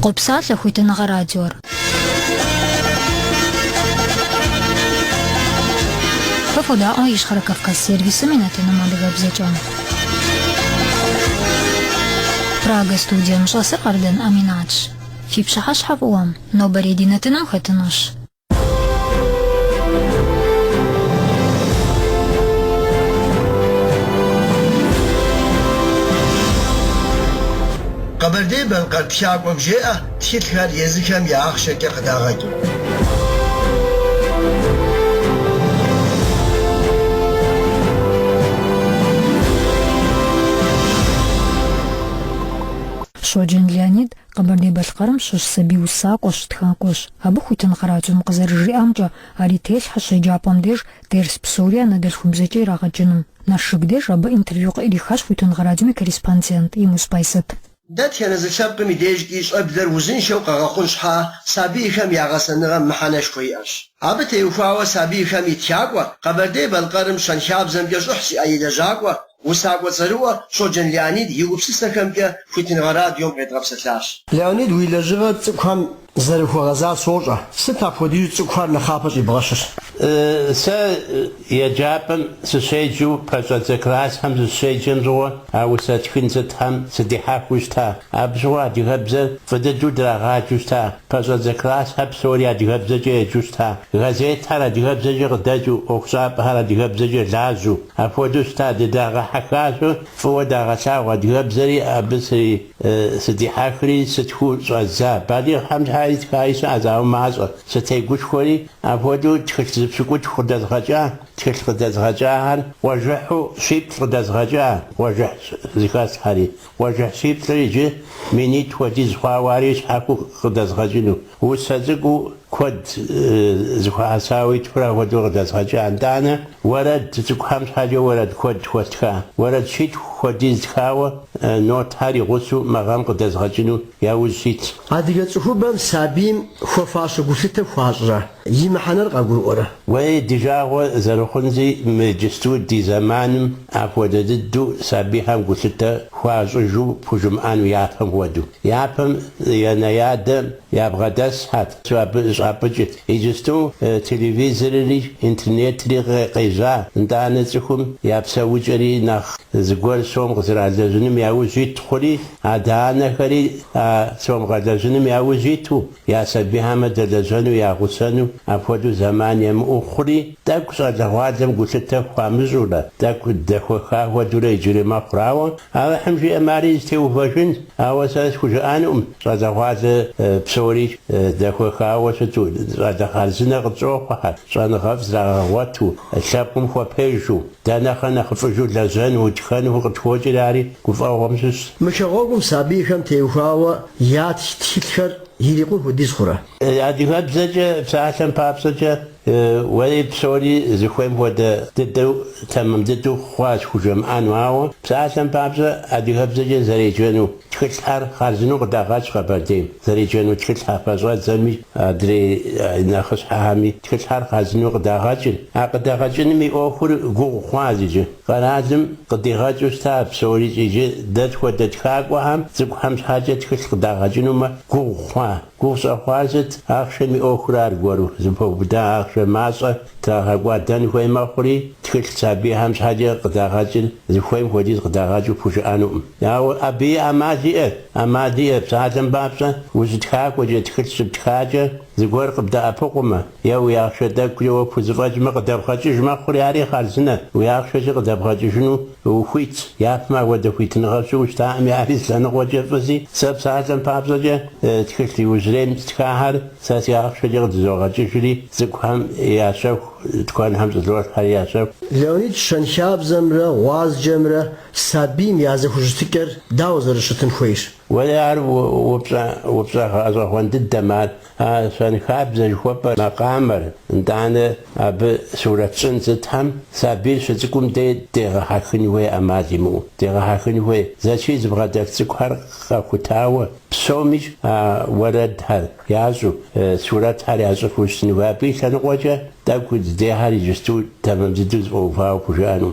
قبصات لخويتنا غراديور ففودا آيش خركف كالسيرفيس منتنا مالغا بزيجان براغ ستوديا مشاسي قردن أميناتش في بشحش حفوام نو بريدينتنا ختناش قبردي بنقر تشاق وبجاء تشتغل يزكم يا أخشك قداغك شوجن ليونيد قبردي بالقرم شش سبي وساق وشتخاقوش أبو خوتن خراجم قزر جريامجا علي تيش حشي جابام ديش ديرس بسوريا ندل خمزجي راغ جنم نشق ديش أبو انترفيو إلي خاش خوتن خراجمي كريسبانسيانت إيمو سبايست دات كان زشاب ميديج ديش أبدر وزن شوقا غاقونش حا سابي خم يغسنغا محانش كوياش عبت يوفاوا سابي خم يتشاقوا قبردي بالقرم شنشاب زنبيش أحسي أيدا جاقوا وساق وصلوا شوجن ليونيد يوبسسنا كمكا خوتن غراد يوم قد غبسلاش ليونيد ويلا جغد تكهم زرفو غزال صوجة ستا فوديو تكوار لخابش يبغشش سا يجابن سشيجو بسا كلاس هم سشيجن روا او ساتكنزت هم سديحاك وشتا ابزوا ديغبزة فدجو دراغا جوشتا بسا كلاس هب سوريا ديغبزة جي جوشتا غزيت هلا ديغبزة جي غداجو اوكساب هلا ديغبزة جي لازو افودوشتا دراغا حكازو فودا غساوا ديغبزة ابسري سديحاكري ستكو زعزا بعدين حمد هاي كايس أزاو مازو ستيجوش خوري أبودو تخلص بسكوت خدز غجا تخلص خدز غجا وجهه شيب خدز غجا وجه زكاس هاري وجه شيب تريجي منيت وديز خواريش حكو خدز غجنو وسازقو كود زخوا ساوي تفرا ودو خدز غجا عندنا ورد تكحمس حاجة ورد كود وستكا ورد شيت خديز خاوة نوت هاري غسو مغام خدز غجنو ياوز شيت هذه الصحوبة سابين خفاش وقصته خاصة يمحنر قبول ورا وديجاو زرخنزي مجستو دي زمان أفود ددو سابيهم قصته خاصو بجمعان ويافهم ودو يافهم يناياد يابغدس هات سوابجت يجستو تلفزيوني انترنت لي قيزا ندانتكم يابسوجري نخ زغور سوم غزرازنم ياوزيت خولي ادانا خري سوم غزرازنم ياوزيتو يا سبيهم دلزنو يا غسنو أفودو زمان يم أخري تاكو صادقواتم قلت خامزولا تاكو دخو خاوة دولي جري ما قراوة هذا حمشي أماريز تيوفاشن هذا ساس خجانهم صادقوات بسوري دخو خاوة ستو صادقالزنا قطوخها صادقاف زراغواتو الشابكم خوا بيجو دانا خانا خفجو لازان ودخانو قطوجي لاري كفاو غمسس مشاغوكم سابيكم تيوخاوة يات تشتخر يليقون وديز خورا هذه بزاجة بساعة بابزاجة ولي بسوري زخوين ودا ددو تمام ددو خواش خجم أنواعه بساعة بابزة هذه بزاجة زريجانو تكتر خارجنو قداغاش خبردين زريجانو تكتر بازوات زمي دري ناخش حامي تكتر خارجنو قداغاجن قداغاجن مي أخر جو خوازيج قرازم قداغاجو ستا بسوري جي دد ودد خاق وهم زخم حاجة تكتر قداغاجنو ما جو خوا جو سخوازت أخشى مي أخر أرجورو زبو بدا ماسة تراغوا دان خوي ماخوري تكل سابي همش حاجة قداغاجل زخوي موديز قداغاجو بوش أنوم ياو أبي أمادية بساعة بابسة وزدخاك وجد تكل سبتخاجة زغور قبدا أبوقما ياو ياخشى داك يو بوزفاج ما قدابخاجي جماخوري هاري خالصنا وياخشى قدابخاجي شنو وخويت ياف ما ودا خويت نغشو وشتاعم يعريس لأنه وجفزي سب ساعة بابسة تكل وزرين تكاهر ساس ياخشى قد زوغاجي شري زكوهم ياشو تكون همزة الوقت هاي ياشو لونيد شنشاب زمرة واز جمرة سابين يازه خجتكر داوزر شتن خويش ولا يعرف وبصح هذا هو الدمار شنشاب زي خوبا مقامر عندنا أب سورة سنتهم سابين شتكم دي حكني وي أمازيمو دي حكني وي ذا شيء زبغة تكهر خاكوتاوة بسومش ورد هذا يازو سورة هذا يازو فوسني وابي شنقوجة تأكد ده هاري جستو تمام جدوز أوفاو كجانو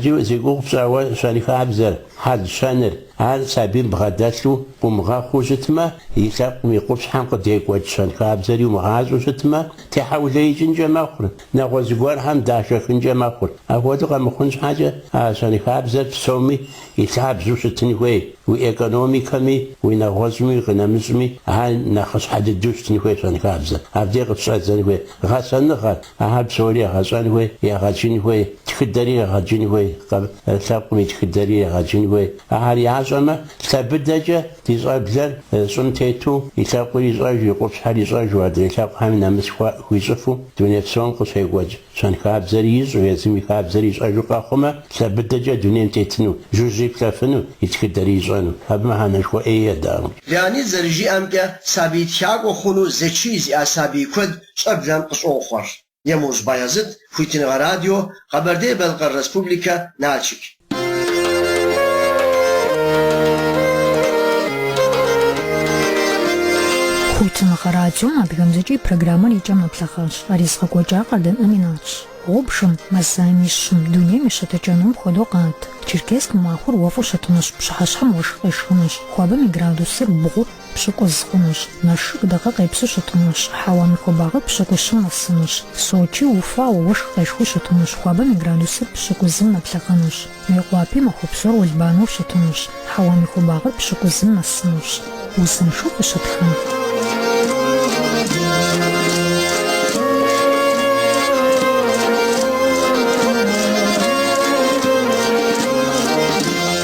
جو زيقوق سوا شريف أبزر هاد شنر ар сабим бгъэдэлъу умыгъэхъуу щытмэ, и лъэпкъым и къупщхьэм къыдекӀуэкӀ щэнхабзэри умыгъащӀэу щытмэ, техьэулеикӀынкӀэ мэхъур, нэгъуэ зыгуэрхэм дашэхынкӀэ мэхъур. Апхуэдэу къэмыхъун щхьэкӀэ щэнхабзэр псоми и лъабжьу щытын хуей. Уи экономикэми, уи нэгъуэщӀми, уи къынэмыщӀми ар нэхъыщхьэ дыдэу щытын хуей щэнхабзэр. Абдей къыпщӀэдзэн хуей. Гъэсэныгъэр, ар псори егъэщӀэн хуей, егъэкӀын хуей, тхыдэри егъэкӀын хуей, лъэпкъым и тхыдэри егъэкӀын хуей. Ар ящӀэмэ, лъэбыдэкӀэ ди щӀэблэр щӀым тету и лъэпкъыр ищӀэжу, и къупщхьэр ищӀэжу, адрей лъэпкъхэм нэмыс хуищӀыфу дуней псом къыщекӀуэкӀ. Щэнхабзэри ищӀу, езым и хабзэри ищӀэжу къэхъумэ, лъэбыдэкӀэ дунейм тетыну, жужьи плъэфыну, и тхыдэри ищӀэну. Абы мыхьэнэшхуэ Ӏей едаӀуэ. Леонид зэрыжиӀэмкӀэ сабий тхакӀуэ хъуну зэчий зиӀа сабий куэд щӀэблэм къыщӀогъуэр. Емуж Баязыт, Хуитыныгъэ радио, Къэбэрдей-Балкъэр Республикэ, Налшык. Хуитыныгъэ радиом адыгэмзэкӀи программэр икӀэм нэплъэхъащ. Ари згъэкӀуэкӀар къэдыным инатщ. Гъубжым, мэзамищым, дунейм и щытыкӀэнум хуэдэу къат. Черкесск махуэр уэфӀу щытынущ, пщыхьэщхьэм уэшх къешхынущ, хуабэм и градусыр бгъу пщыкӀуз хъунущ, Налшык дакъэ къепсу щытынущ, хьэуам и хуабагъыр пщыкӀущым нэсынущ, Сочи, Уфа уэшх къешхыу щытынущ, хуабэм и градусыр пщыкӀузым нэплъэхъэнущ, Мейкъуапи махуэ псор уэлбанэу щытынущ, хьэуам и хуабагъыр пщыкӀузым нэсынущ. Узыншэу къыщытхын.